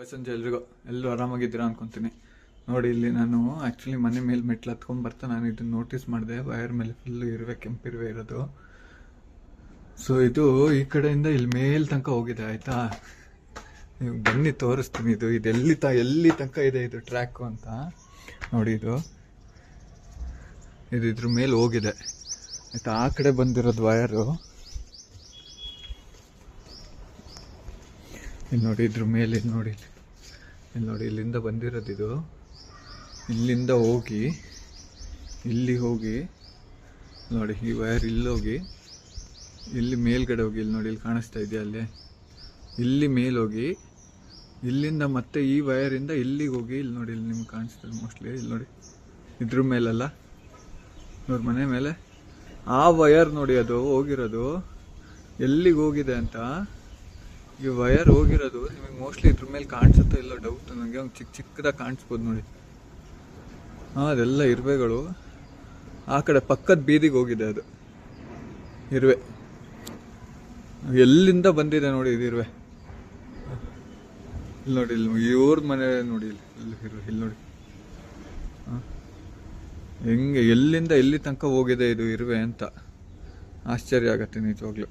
ಸಂಜೆ ಎಲ್ಲರೂ ಆರಾಮಾಗಿದ್ದೀರಾ ಅನ್ಕೊಂತೀನಿ. ನೋಡಿ, ಇಲ್ಲಿ ನಾನು ಆ್ಯಕ್ಚುಲಿ ಮನೆ ಮೇಲೆ ಮೆಟ್ಲು ಹತ್ಕೊಂಡು ಬರ್ತಾ ನಾನು ಇದನ್ನು ನೋಟಿಸ್ ಮಾಡಿದೆ. ವೈರ್ ಮೇಲೆ ಫುಲ್ಲು ಇರುವೆ, ಕೆಂಪಿರುವೆ ಇರೋದು. ಸೊ ಇದು ಈ ಕಡೆಯಿಂದ ಇಲ್ಲಿ ಮೇಲ್ ತನಕ ಹೋಗಿದೆ, ಆಯಿತಾ? ನೀವು ಬನ್ನಿ ತೋರಿಸ್ತೀನಿ. ಇದು ಎಲ್ಲಿ ತನಕ ಇದೆ ಇದು ಟ್ರ್ಯಾಕು ಅಂತ ನೋಡಿ. ಇದು ಇದ್ರ ಮೇಲೆ ಹೋಗಿದೆ, ಆಯಿತಾ? ಆ ಕಡೆ ಬಂದಿರೋದು ವೈರು ಇಲ್ಲಿ ನೋಡಿ. ಇದ್ರ ಮೇಲೆ ಇಲ್ಲಿ ನೋಡಿ ಇಲ್ಲಿಂದ ಬಂದಿರೋದು. ಇದು ಇಲ್ಲಿಂದ ಹೋಗಿ ಇಲ್ಲಿ ಹೋಗಿ ನೋಡಿ, ಈ ವೈರ್ ಇಲ್ಲೋಗಿ ಇಲ್ಲಿ ಮೇಲ್ಗಡೆ ಹೋಗಿ ಇಲ್ಲಿ ನೋಡಿ, ಇಲ್ಲಿ ಕಾಣಿಸ್ತಾ ಇದೆಯಾ? ಅಲ್ಲೇ ಇಲ್ಲಿ ಮೇಲೋಗಿ ಇಲ್ಲಿಂದ ಮತ್ತೆ ಈ ವೈರಿಂದ ಇಲ್ಲಿಗೆ ಹೋಗಿ ಇಲ್ಲಿ ನೋಡಿ, ಇಲ್ಲಿ ನಿಮ್ಗೆ ಕಾಣಿಸ್ತದೆ ಮೋಸ್ಟ್ಲಿ. ಇಲ್ಲಿ ನೋಡಿ, ಇದ್ರ ಮೇಲಲ್ಲ ನೋಡಿ, ಮನೆ ಮೇಲೆ ಆ ವೈರ್ ನೋಡಿ, ಅದು ಹೋಗಿರೋದು ಎಲ್ಲಿಗೆ ಹೋಗಿದೆ ಅಂತ. ಈ ವೈರ್ ಹೋಗಿರೋದು ನಿಮಗೆ ಮೋಸ್ಟ್ಲಿ ಇದ್ರ ಮೇಲೆ ಕಾಣಿಸುತ್ತೋ ಇಲ್ಲ ಡೌಟ್ ನನಗೆ. ಒಂದು ಚಿಕ್ಕದಾಗಿ ಕಾಣಿಸ್ಬೋದು ನೋಡಿ. ಅದೆಲ್ಲ ಇರುವೆಗಳು ಆ ಕಡೆ ಪಕ್ಕದ ಬೀದಿಗೆ ಹೋಗಿದೆ. ಅದು ಇರುವೆ ಎಲ್ಲಿಂದ ಬಂದಿದೆ ನೋಡಿ, ಇದು ಇರುವೆ. ಇಲ್ಲಿ ನೋಡಿ, ಇಲ್ಲಿ ಇವ್ರ ಮನೆ ನೋಡಿ, ಇಲ್ಲಿ ನೋಡಿ ಹೆಂಗೆ ಎಲ್ಲಿಂದ ಎಲ್ಲಿ ತನಕ ಹೋಗಿದೆ ಇದು ಇರುವೆ ಅಂತ ಆಶ್ಚರ್ಯ ಆಗತ್ತೆ ನಿಜವಾಗ್ಲೂ.